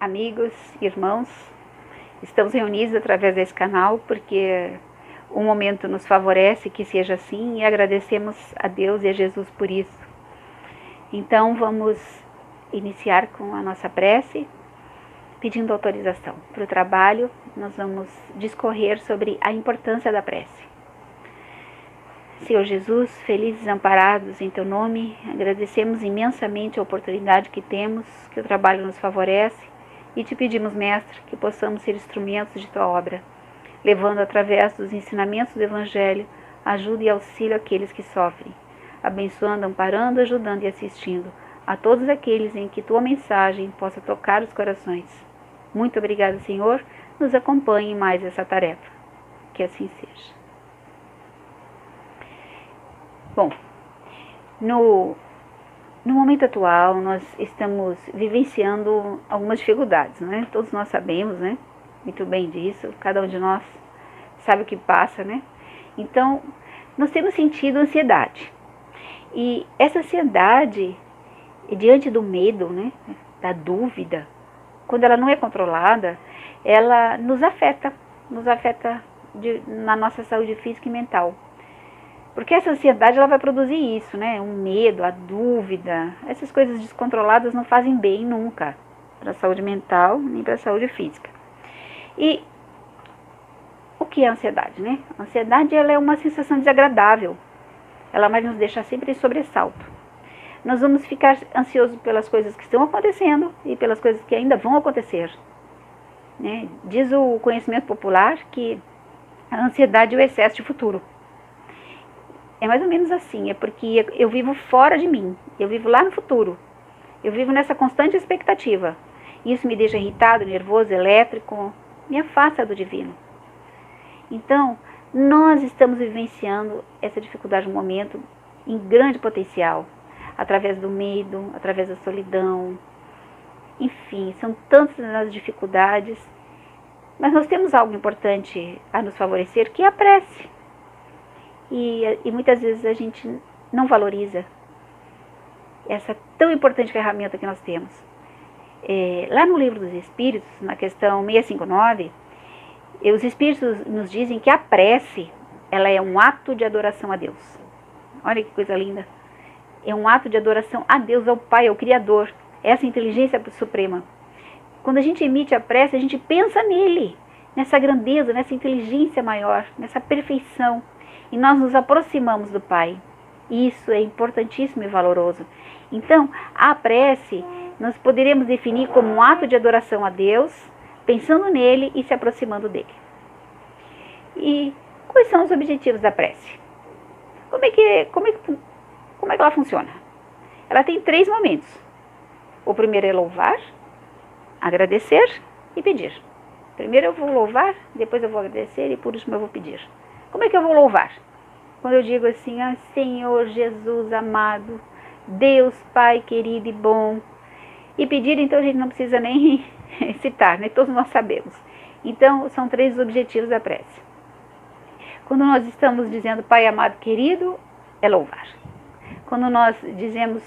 amigos, irmãos, estamos reunidos através desse canal porque o momento nos favorece que seja assim e agradecemos a Deus e a Jesus por isso. Então vamos iniciar com a nossa prece, pedindo autorização para o trabalho. Nós vamos discorrer sobre a importância da prece. Senhor Jesus, felizes amparados em Teu nome, agradecemos imensamente a oportunidade que temos, que o trabalho nos favorece, e te pedimos, Mestre, que possamos ser instrumentos de Tua obra, levando através dos ensinamentos do Evangelho ajuda e auxílio àqueles que sofrem, abençoando, amparando, ajudando e assistindo a todos aqueles em que Tua mensagem possa tocar os corações. Muito obrigada, Senhor, nos acompanhe em mais essa tarefa. Que assim seja. Bom, no momento atual nós estamos vivenciando algumas dificuldades, né? Todos nós sabemos, né? Muito bem disso, cada um de nós sabe o que passa, né? Então, nós temos sentido ansiedade. E essa ansiedade, diante do medo, né? Da dúvida, quando ela não é controlada, ela nos afeta na nossa saúde física e mental. Porque essa ansiedade ela vai produzir isso, né? O medo, a dúvida, essas coisas descontroladas não fazem bem nunca para a saúde mental nem para a saúde física. E o que é a ansiedade, né? A ansiedade ela é uma sensação desagradável. Ela vai nos deixar sempre em sobressalto. Nós vamos ficar ansiosos pelas coisas que estão acontecendo e pelas coisas que ainda vão acontecer, né? Diz o conhecimento popular que a ansiedade é o excesso de futuro. É mais ou menos assim, é porque eu vivo fora de mim, eu vivo lá no futuro, eu vivo nessa constante expectativa. Isso me deixa irritado, nervoso, elétrico, me afasta do divino. Então, nós estamos vivenciando essa dificuldade no momento em grande potencial, através do medo, através da solidão, enfim, são tantas as dificuldades, mas nós temos algo importante a nos favorecer, que é a prece. E muitas vezes a gente não valoriza essa tão importante ferramenta que nós temos. Lá no Livro dos Espíritos, na questão 659, os Espíritos nos dizem que a prece, ela é um ato de adoração a Deus. Olha que coisa linda. É um ato de adoração a Deus, ao Pai, ao Criador, essa inteligência suprema. Quando a gente emite a prece, a gente pensa nele, nessa grandeza, nessa inteligência maior, nessa perfeição. E nós nos aproximamos do Pai. Isso é importantíssimo e valoroso. Então, a prece nós poderemos definir como um ato de adoração a Deus, pensando nele e se aproximando dele. E quais são os objetivos da prece? Como é que ela funciona? Ela tem 3 momentos. O primeiro é louvar, agradecer e pedir. Primeiro eu vou louvar, depois eu vou agradecer e por último eu vou pedir. Como é que eu vou louvar? Quando eu digo assim, Senhor Jesus amado, Deus Pai querido e bom. E pedir, então a gente não precisa nem citar, né? Todos nós sabemos. Então, são 3 objetivos da prece. Quando nós estamos dizendo Pai amado querido, é louvar. Quando nós dizemos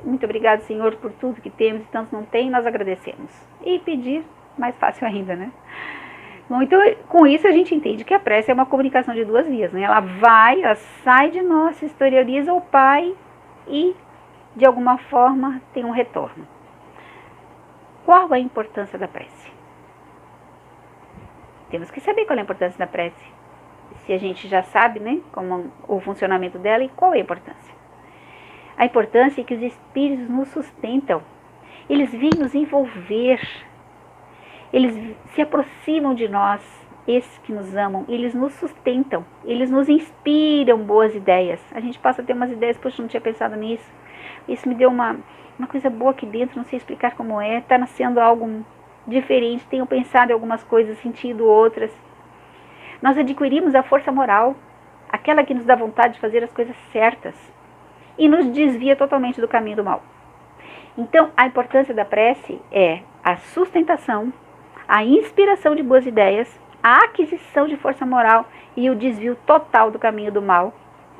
muito obrigado, Senhor, por tudo que temos e tanto não tem, nós agradecemos. E pedir, mais fácil ainda, né? Bom, então, com isso a gente entende que a prece é uma comunicação de 2 vias, né? Ela sai de nós, se exterioriza ao Pai e, de alguma forma, tem um retorno. Qual a importância da prece? Temos que saber qual é a importância da prece. Se a gente já sabe, né, como o funcionamento dela e qual é a importância. A importância é que os Espíritos nos sustentam. Eles vêm nos envolver. Eles se aproximam de nós, esses que nos amam, eles nos sustentam, eles nos inspiram boas ideias. A gente passa a ter umas ideias, poxa, não tinha pensado nisso. Isso me deu uma coisa boa aqui dentro, não sei explicar como é, está nascendo algo diferente, tenho pensado em algumas coisas, sentido outras. Nós adquirimos a força moral, aquela que nos dá vontade de fazer as coisas certas e nos desvia totalmente do caminho do mal. Então, a importância da prece é a sustentação, a inspiração de boas ideias, a aquisição de força moral e o desvio total do caminho do mal,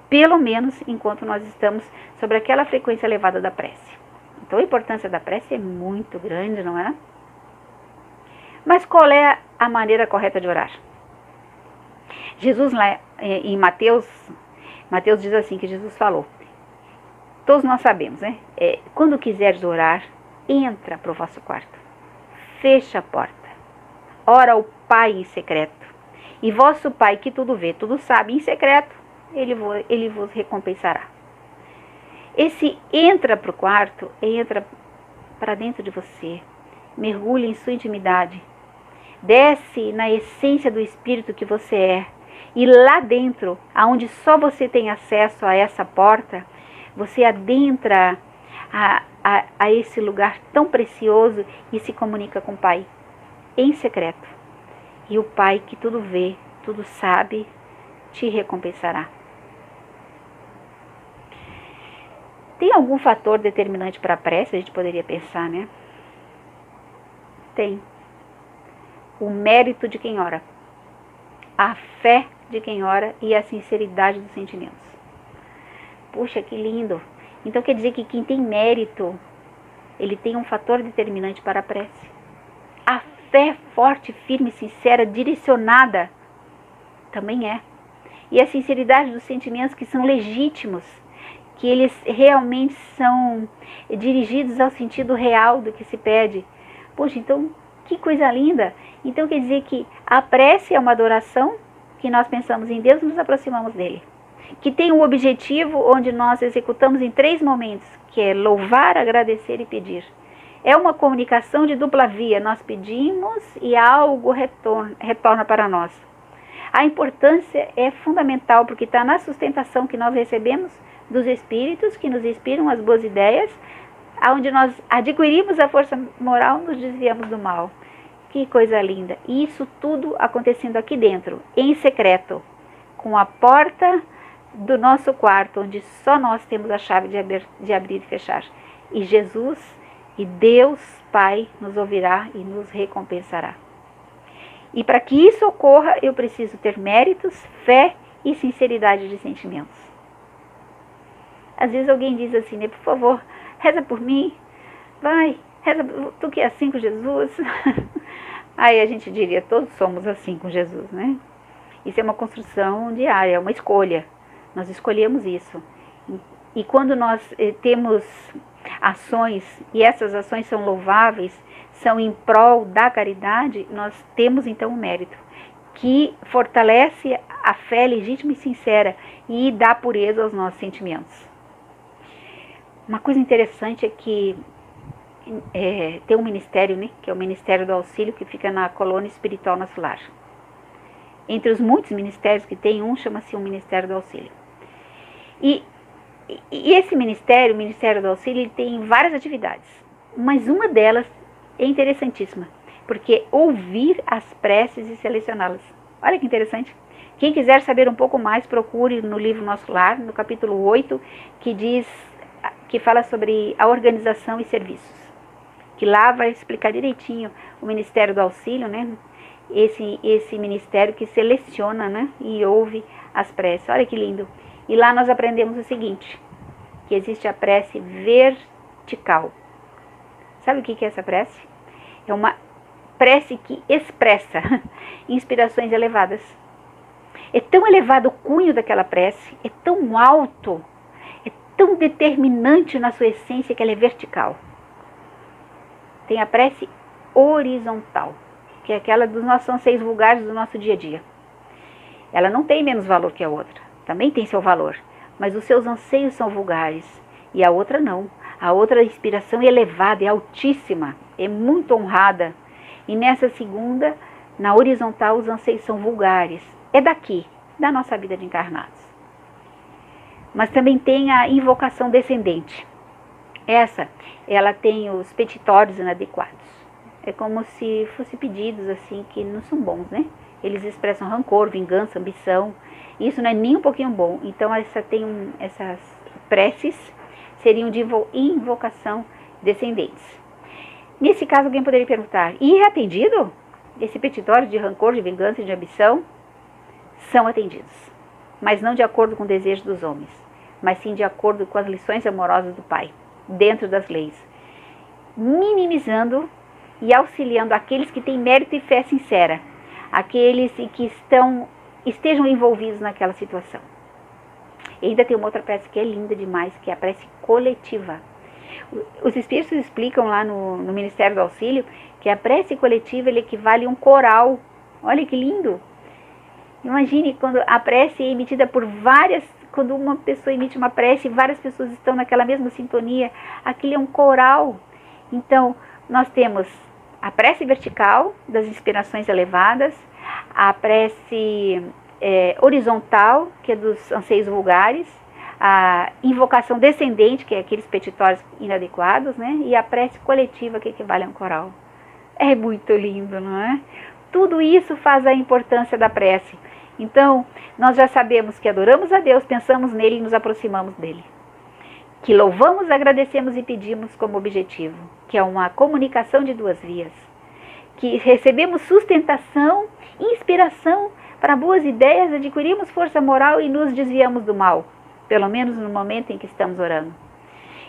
pelo menos enquanto nós estamos sobre aquela frequência elevada da prece. Então a importância da prece é muito grande, não é? Mas qual é a maneira correta de orar? Jesus lá em Mateus diz assim, que Jesus falou, todos nós sabemos, né? Quando quiseres orar, entra para o vosso quarto, fecha a porta, ora ao Pai em secreto, e vosso Pai que tudo vê, tudo sabe em secreto, ele vos recompensará. Esse entra para o quarto, entra para dentro de você, mergulha em sua intimidade, desce na essência do Espírito que você é, e lá dentro, aonde só você tem acesso a essa porta, você adentra a esse lugar tão precioso e se comunica com o Pai, em secreto. E o Pai que tudo vê, tudo sabe, te recompensará. Tem algum fator determinante para a prece? A gente poderia pensar, né? Tem. O mérito de quem ora, a fé de quem ora e a sinceridade dos sentimentos. Puxa, que lindo! Então quer dizer que quem tem mérito, ele tem um fator determinante para a prece. A fé forte, firme, sincera, direcionada, também é. E a sinceridade dos sentimentos que são legítimos, que eles realmente são dirigidos ao sentido real do que se pede. Poxa, então, que coisa linda! Então quer dizer que a prece é uma adoração, que nós pensamos em Deus e nos aproximamos dele. Que tem um objetivo onde nós executamos em 3 momentos, que é louvar, agradecer e pedir. É uma comunicação de dupla via, nós pedimos e algo retorna para nós. A importância é fundamental, porque está na sustentação que nós recebemos dos Espíritos, que nos inspiram as boas ideias, onde nós adquirimos a força moral, nos desviamos do mal. Que coisa linda! E isso tudo acontecendo aqui dentro, em secreto, com a porta do nosso quarto, onde só nós temos a chave de abrir e fechar. E Jesus e Deus Pai nos ouvirá e nos recompensará. E para que isso ocorra, eu preciso ter méritos, fé e sinceridade de sentimentos. Às vezes alguém diz assim, né? Por favor, reza por mim. Vai, reza, tu que é assim com Jesus. Aí a gente diria, todos somos assim com Jesus, né? Isso é uma construção diária, é uma escolha. Nós escolhemos isso. E quando nós temos ações, e essas ações são louváveis, são em prol da caridade, nós temos então o mérito, que fortalece a fé legítima e sincera e dá pureza aos nossos sentimentos. Uma coisa interessante é que tem um ministério, né, que é o Ministério do Auxílio, que fica na Colônia Espiritual Nosso Lar. Entre os muitos ministérios que tem, um chama-se o Ministério do Auxílio. E esse ministério, o Ministério do Auxílio, ele tem várias atividades, mas uma delas é interessantíssima, porque é ouvir as preces e selecioná-las. Olha que interessante. Quem quiser saber um pouco mais, procure no livro Nosso Lar, no capítulo 8, que fala sobre a organização e serviços. Que lá vai explicar direitinho o Ministério do Auxílio, né? Esse ministério que seleciona, né, e ouve as preces. Olha que lindo. E lá nós aprendemos o seguinte, que existe a prece vertical. Sabe o que é essa prece? É uma prece que expressa inspirações elevadas. É tão elevado o cunho daquela prece, é tão alto, é tão determinante na sua essência que ela é vertical. Tem a prece horizontal, que é aquela dos nossos anseios vulgares do nosso dia a dia. Ela não tem menos valor que a outra, também tem seu valor, mas os seus anseios são vulgares, e a outra não. A outra inspiração é elevada, é altíssima, é muito honrada. E nessa segunda, na horizontal, os anseios são vulgares. É daqui, da nossa vida de encarnados. Mas também tem a invocação descendente. Essa, ela tem os petitórios inadequados. É como se fossem pedidos assim que não são bons, né? Eles expressam rancor, vingança, ambição. Isso não é nem um pouquinho bom. Então essas preces seriam de invocação descendentes. Nesse caso, alguém poderia perguntar, e é atendido? Esse petitório de rancor, de vingança e de ambição são atendidos, mas não de acordo com o desejo dos homens, mas sim de acordo com as lições amorosas do Pai, dentro das leis, minimizando e auxiliando aqueles que têm mérito e fé sincera, aqueles que estejam envolvidos naquela situação. E ainda tem uma outra prece que é linda demais, que é a prece coletiva. Os Espíritos explicam lá no Ministério do Auxílio que a prece coletiva ele equivale a um coral. Olha que lindo! Imagine quando a prece é emitida por várias, quando uma pessoa emite uma prece e várias pessoas estão naquela mesma sintonia, aquilo é um coral. Então, nós temos a prece vertical, das inspirações elevadas, a prece horizontal, que é dos anseios vulgares, a invocação descendente, que é aqueles petitórios inadequados, né? E a prece coletiva, que equivale a um coral. É muito lindo, não é? Tudo isso faz a importância da prece. Então, nós já sabemos que adoramos a Deus, pensamos nele e nos aproximamos dele. Que louvamos, agradecemos e pedimos como objetivo, que é uma comunicação de duas vias. Que recebemos sustentação, inspiração para boas ideias, adquirimos força moral e nos desviamos do mal, pelo menos no momento em que estamos orando.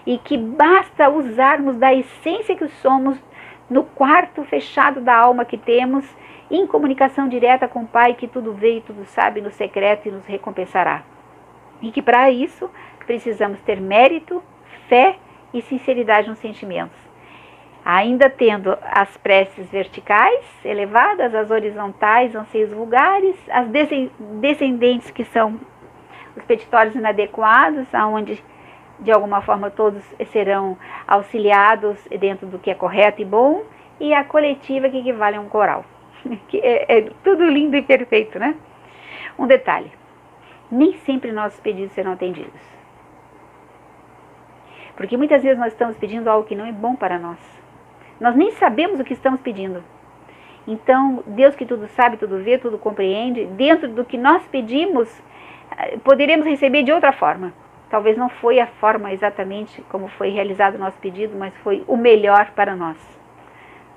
E que basta usarmos da essência que somos no quarto fechado da alma que temos, em comunicação direta com o Pai que tudo vê e tudo sabe no secreto e nos recompensará. E que para isso precisamos ter mérito, fé e sinceridade nos sentimentos. Ainda tendo as preces verticais elevadas, as horizontais, anseios vulgares, as descendentes que são os petitórios inadequados, aonde de alguma forma todos serão auxiliados dentro do que é correto e bom, e a coletiva que equivale a um coral. Que é tudo lindo e perfeito, né? Um detalhe, nem sempre nossos pedidos serão atendidos. Porque muitas vezes nós estamos pedindo algo que não é bom para nós. Nós nem sabemos o que estamos pedindo. Então, Deus que tudo sabe, tudo vê, tudo compreende, dentro do que nós pedimos, poderemos receber de outra forma. Talvez não foi a forma exatamente como foi realizado o nosso pedido, mas foi o melhor para nós.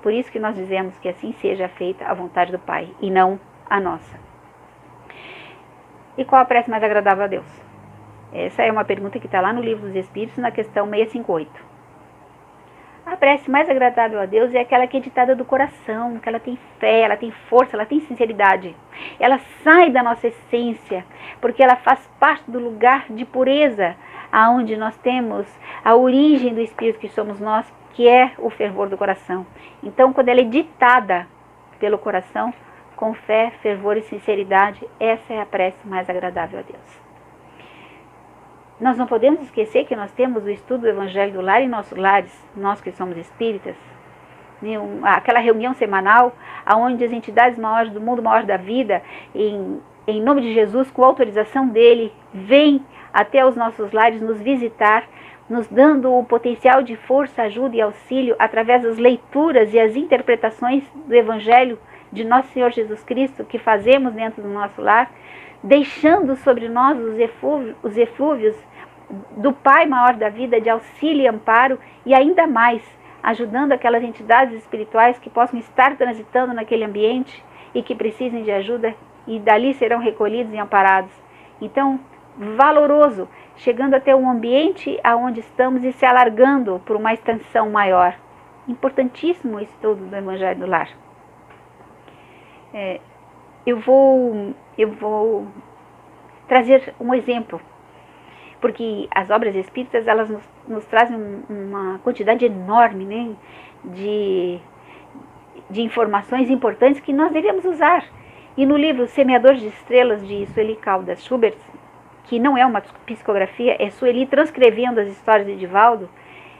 Por isso que nós dizemos que assim seja feita a vontade do Pai e não a nossa. E qual a prece mais agradável a Deus? Essa é uma pergunta que está lá no Livro dos Espíritos, na questão 658. A prece mais agradável a Deus é aquela que é ditada do coração, que ela tem fé, ela tem força, ela tem sinceridade. Ela sai da nossa essência, porque ela faz parte do lugar de pureza, aonde nós temos a origem do Espírito que somos nós, que é o fervor do coração. Então, quando ela é ditada pelo coração, com fé, fervor e sinceridade, essa é a prece mais agradável a Deus. Nós não podemos esquecer que nós temos o estudo do Evangelho do Lar em nossos lares, nós que somos espíritas, né? Aquela reunião semanal, onde as entidades maiores do mundo maior da vida, em nome de Jesus, com autorização dele, vêm até os nossos lares nos visitar, nos dando o potencial de força, ajuda e auxílio através das leituras e as interpretações do Evangelho de Nosso Senhor Jesus Cristo que fazemos dentro do nosso lar, deixando sobre nós os eflúvios do Pai maior da vida de auxílio e amparo, e ainda mais ajudando aquelas entidades espirituais que possam estar transitando naquele ambiente e que precisem de ajuda, e dali serão recolhidos e amparados. Então, valoroso, chegando até um ambiente aonde estamos e se alargando por uma extensão maior. Importantíssimo o estudo do Evangelho do Lar. Eu vou trazer um exemplo, porque as obras espíritas elas nos trazem uma quantidade enorme, né, de informações importantes que nós devemos usar. E no livro Semeador de Estrelas, de Sueli Caldas Schubert, que não é uma psicografia, é Sueli transcrevendo as histórias de Divaldo,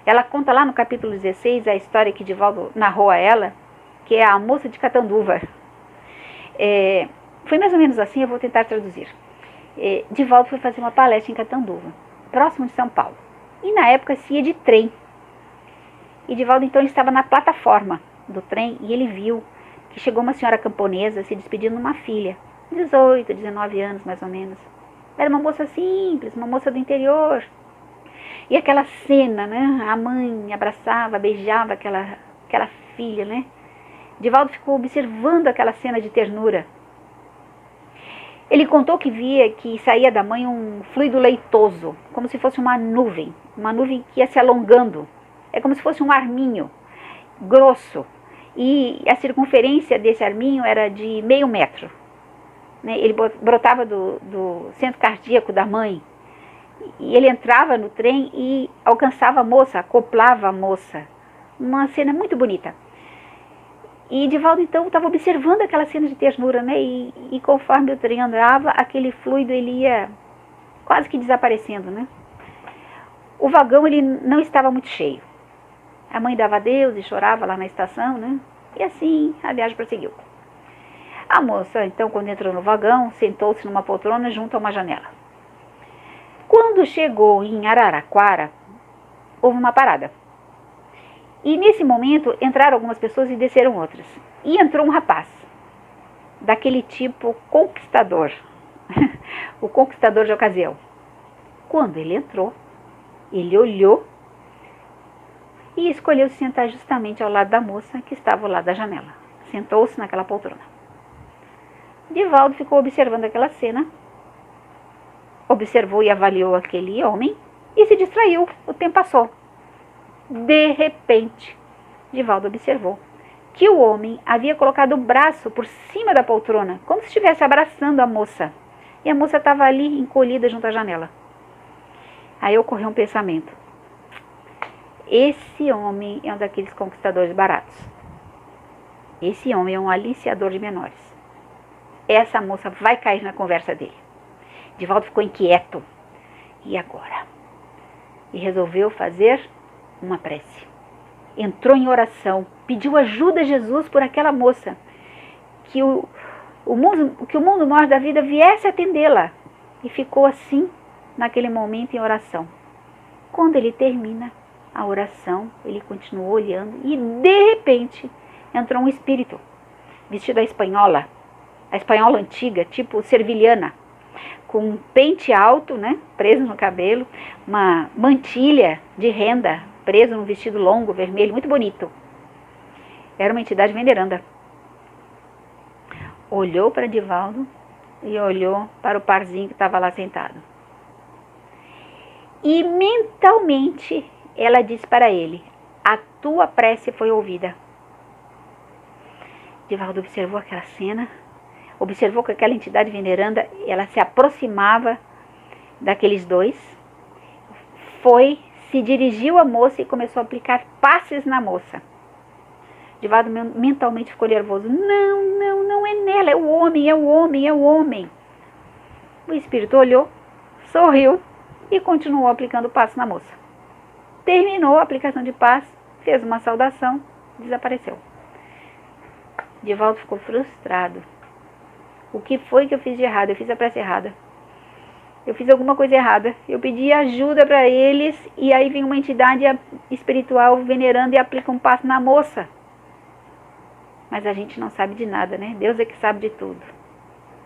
ela conta lá no capítulo 16 a história que Divaldo narrou a ela, que é a moça de Catanduva. Foi mais ou menos assim, eu vou tentar traduzir. Divaldo foi fazer uma palestra em Catanduva, próximo de São Paulo. E na época se ia de trem. E Divaldo então estava na plataforma do trem e ele viu que chegou uma senhora camponesa se despedindo de uma filha, 18, 19 anos mais ou menos. Era uma moça simples, uma moça do interior. E aquela cena, né? A mãe abraçava, beijava aquela filha, né? Divaldo ficou observando aquela cena de ternura. Ele contou que via que saía da mãe um fluido leitoso, como se fosse uma nuvem que ia se alongando. É como se fosse um arminho grosso. e a circunferência desse arminho era de meio metro. Né? Ele brotava do centro cardíaco da mãe, e ele entrava no trem e alcançava a moça, acoplava a moça. Uma cena muito bonita. E Divaldo, então, estava observando aquela cena de ternura, né? E conforme o trem andava, aquele fluido ele ia quase que desaparecendo, né? O vagão, ele não estava muito cheio. A mãe dava adeus e chorava lá na estação, né? E assim, a viagem prosseguiu. A moça, então, quando entrou no vagão, sentou-se numa poltrona junto a uma janela. Quando chegou em Araraquara, houve uma parada. E nesse momento entraram algumas pessoas e desceram outras. E entrou um rapaz, daquele tipo conquistador, o conquistador de ocasião. Quando ele entrou, ele olhou e escolheu se sentar justamente ao lado da moça que estava ao lado da janela. Sentou-se naquela poltrona. Divaldo ficou observando aquela cena, observou e avaliou aquele homem e se distraiu. O tempo passou. De repente, Divaldo observou que o homem havia colocado o braço por cima da poltrona, como se estivesse abraçando a moça. E a moça estava ali, encolhida junto à janela. Aí ocorreu um pensamento. Esse homem é um daqueles conquistadores baratos. Esse homem é um aliciador de menores. Essa moça vai cair na conversa dele. Divaldo ficou inquieto. E agora? E resolveu fazer uma prece. Entrou em oração, pediu ajuda a Jesus por aquela moça, que o mundo maior da vida viesse atendê-la. E ficou assim, naquele momento, em oração. Quando ele termina a oração, ele continuou olhando e, de repente, entrou um espírito, vestido a espanhola antiga, tipo servilhana, com um pente alto, né, preso no cabelo, uma mantilha de renda, preso num vestido longo, vermelho, muito bonito. Era uma entidade veneranda. Olhou para Divaldo e olhou para o parzinho que estava lá sentado. E mentalmente ela disse para ele: a tua prece foi ouvida. Divaldo observou aquela cena, observou que aquela entidade veneranda, ela se aproximava daqueles dois, se dirigiu à moça e começou a aplicar passes na moça. Divaldo mentalmente ficou nervoso. Não é nela, é o homem. O espírito olhou, sorriu e continuou aplicando passes na moça. Terminou a aplicação de passes, fez uma saudação, desapareceu. Divaldo ficou frustrado. O que foi que eu fiz de errado? Eu fiz a prece errada. Eu fiz alguma coisa errada. Eu pedi ajuda para eles e aí vem uma entidade espiritual venerando e aplica um passo na moça. Mas a gente não sabe de nada, né? Deus é que sabe de tudo.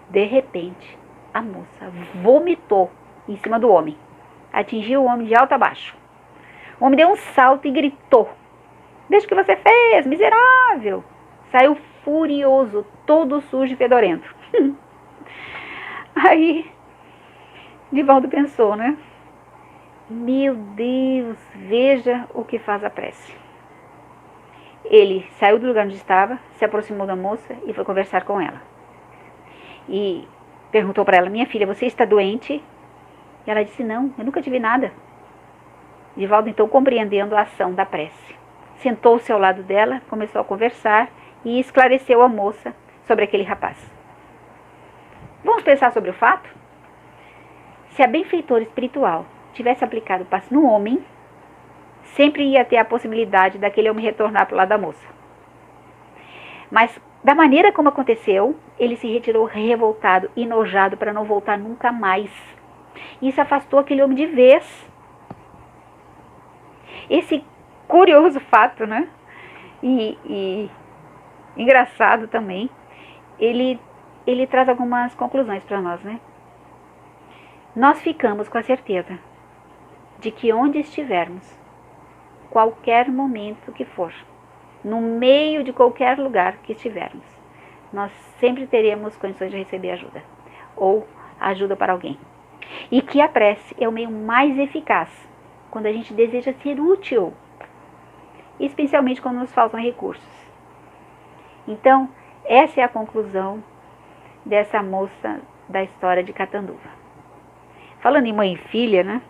De repente, a moça vomitou em cima do homem. Atingiu o homem de alto a baixo. O homem deu um salto e gritou: veja o que você fez, miserável! Saiu furioso, todo sujo e fedorento. Aí, Divaldo pensou, né? Meu Deus, veja o que faz a prece. Ele saiu do lugar onde estava, se aproximou da moça e foi conversar com ela. E perguntou para ela: minha filha, você está doente? E ela disse: não, eu nunca tive nada. Divaldo, então, compreendendo a ação da prece, sentou-se ao lado dela, começou a conversar e esclareceu a moça sobre aquele rapaz. Vamos pensar sobre o fato? Se a benfeitora espiritual tivesse aplicado o passe no homem, sempre ia ter a possibilidade daquele homem retornar para o lado da moça. Mas, da maneira como aconteceu, ele se retirou revoltado, enojado, para não voltar nunca mais. Isso afastou aquele homem de vez. Esse curioso fato, né? E engraçado também, ele traz algumas conclusões para nós, né? Nós ficamos com a certeza de que onde estivermos, qualquer momento que for, no meio de qualquer lugar que estivermos, nós sempre teremos condições de receber ajuda, ou ajuda para alguém. E que a prece é o meio mais eficaz quando a gente deseja ser útil, especialmente quando nos faltam recursos. Então, essa é a conclusão dessa moça da história de Catanduva. Falando em mãe e filha, né?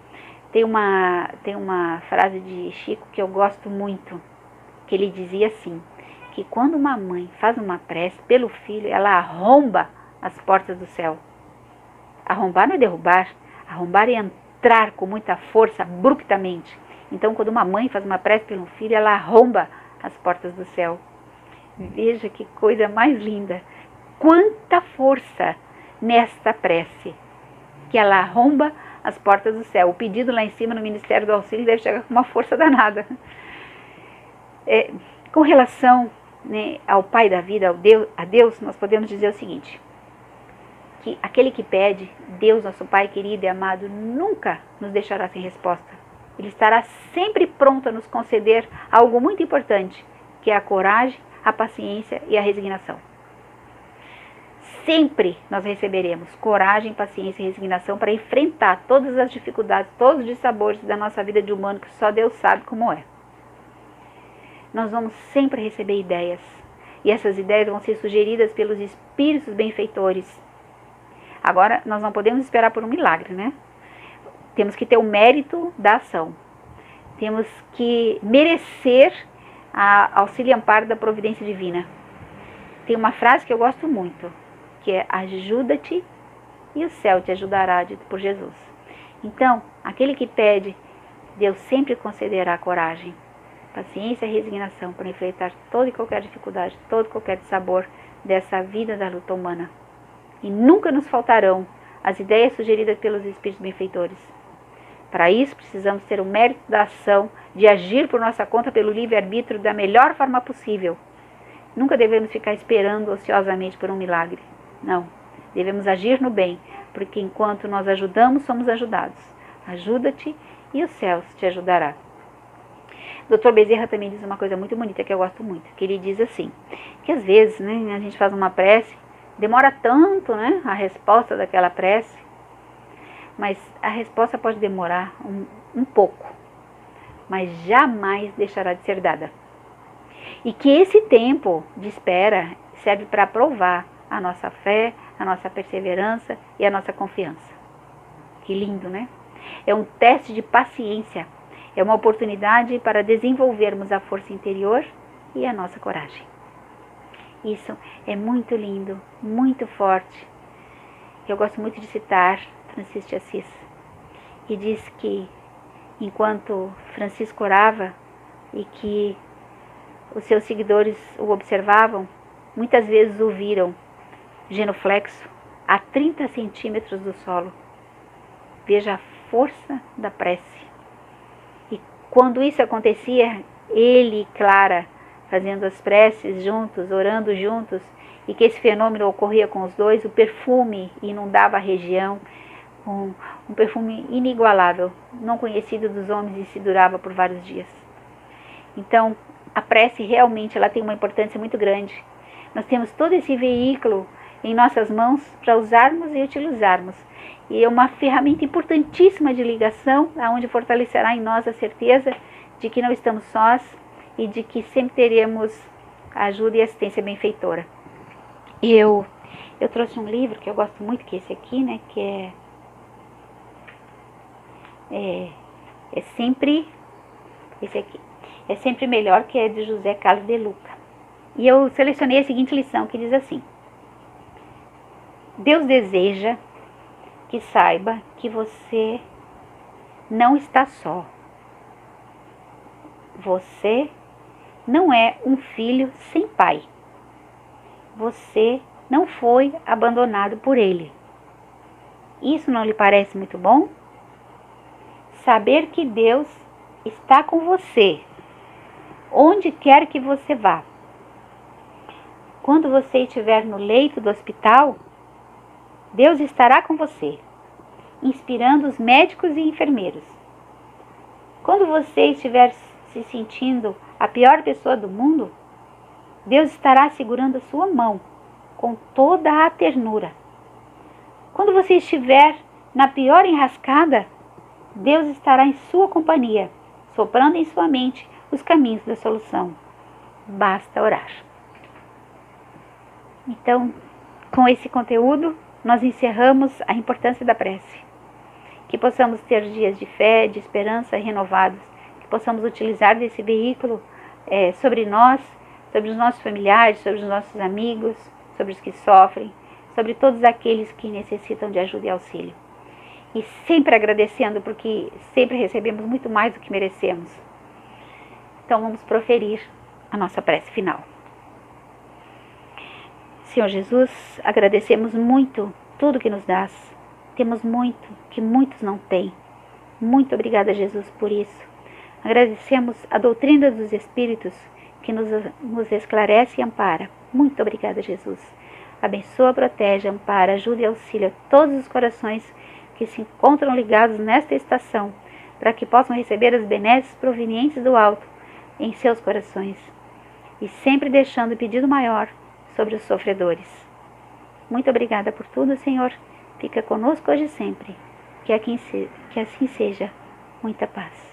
Tem uma frase de Chico que eu gosto muito, que ele dizia assim, que quando uma mãe faz uma prece pelo filho, ela arromba as portas do céu. Arrombar não é derrubar, arrombar é entrar com muita força, abruptamente. Então, quando uma mãe faz uma prece pelo filho, ela arromba as portas do céu. Veja que coisa mais linda. Quanta força nesta prece, que ela arromba as portas do céu. O pedido lá em cima no Ministério do Auxílio deve chegar com uma força danada. Com relação, né, ao Pai da vida, a Deus, nós podemos dizer o seguinte, que aquele que pede, Deus, nosso Pai querido e amado, nunca nos deixará sem resposta. Ele estará sempre pronto a nos conceder algo muito importante, que é a coragem, a paciência e a resignação. Sempre nós receberemos coragem, paciência e resignação para enfrentar todas as dificuldades, todos os dissabores da nossa vida de humano, que só Deus sabe como é. Nós vamos sempre receber ideias, e essas ideias vão ser sugeridas pelos espíritos benfeitores. Agora, nós não podemos esperar por um milagre, né? Temos que ter o mérito da ação. Temos que merecer a auxílio e amparo da providência divina. Tem uma frase que eu gosto muito, que é: ajuda-te e o céu te ajudará, dito por Jesus. Então, aquele que pede, Deus sempre concederá coragem, paciência e resignação para enfrentar toda e qualquer dificuldade, todo e qualquer dissabor dessa vida da luta humana. E nunca nos faltarão as ideias sugeridas pelos espíritos benfeitores. Para isso, precisamos ter o mérito da ação, de agir por nossa conta pelo livre-arbítrio da melhor forma possível. Nunca devemos ficar esperando ociosamente por um milagre. Não, devemos agir no bem, porque enquanto nós ajudamos, somos ajudados. Ajuda-te e o céu te ajudará. Dr. Bezerra também diz uma coisa muito bonita que eu gosto muito, que ele diz assim, que às vezes, né, a gente faz uma prece, demora tanto, né, a resposta daquela prece, mas a resposta pode demorar um pouco, mas jamais deixará de ser dada. E que esse tempo de espera serve para provar a nossa fé, a nossa perseverança e a nossa confiança. Que lindo, né? É um teste de paciência, é uma oportunidade para desenvolvermos a força interior e a nossa coragem. Isso é muito lindo, muito forte. Eu gosto muito de citar Francisco de Assis, que diz que enquanto Francisco orava e que os seus seguidores o observavam, muitas vezes o viram genuflexo a 30 centímetros do solo. Veja a força da prece. E quando isso acontecia, ele e Clara, fazendo as preces juntos, orando juntos, e que esse fenômeno ocorria com os dois, o perfume inundava a região, um perfume inigualável, não conhecido dos homens, e se durava por vários dias. Então, a prece realmente ela tem uma importância muito grande. Nós temos todo esse veículo em nossas mãos para usarmos e utilizarmos. E é uma ferramenta importantíssima de ligação, onde fortalecerá em nós a certeza de que não estamos sós e de que sempre teremos ajuda e assistência benfeitora. Eu trouxe um livro que eu gosto muito, que é esse aqui, né, que é sempre esse aqui. É sempre melhor, que é de José Carlos de Luca. E eu selecionei a seguinte lição, que diz assim: Deus deseja que saiba que você não está só. Você não é um filho sem pai. Você não foi abandonado por ele. Isso não lhe parece muito bom? Saber que Deus está com você, onde quer que você vá. Quando você estiver no leito do hospital, Deus estará com você, inspirando os médicos e enfermeiros. Quando você estiver se sentindo a pior pessoa do mundo, Deus estará segurando a sua mão com toda a ternura. Quando você estiver na pior enrascada, Deus estará em sua companhia, soprando em sua mente os caminhos da solução. Basta orar. Então, com esse conteúdo, nós encerramos a importância da prece. Que possamos ter dias de fé, de esperança renovados, que possamos utilizar desse veículo sobre nós, sobre os nossos familiares, sobre os nossos amigos, sobre os que sofrem, sobre todos aqueles que necessitam de ajuda e auxílio. E sempre agradecendo, porque sempre recebemos muito mais do que merecemos. Então vamos proferir a nossa prece final. Senhor Jesus, agradecemos muito tudo que nos dás. Temos muito que muitos não têm. Muito obrigada, Jesus, por isso. Agradecemos a doutrina dos Espíritos que nos esclarece e ampara. Muito obrigada, Jesus. Abençoa, protege, ampara, ajuda e auxilia todos os corações que se encontram ligados nesta estação, para que possam receber as benesses provenientes do alto em seus corações, e sempre deixando o pedido maior sobre os sofredores. Muito obrigada por tudo, Senhor. Fica conosco hoje e sempre. Que assim seja. Muita paz.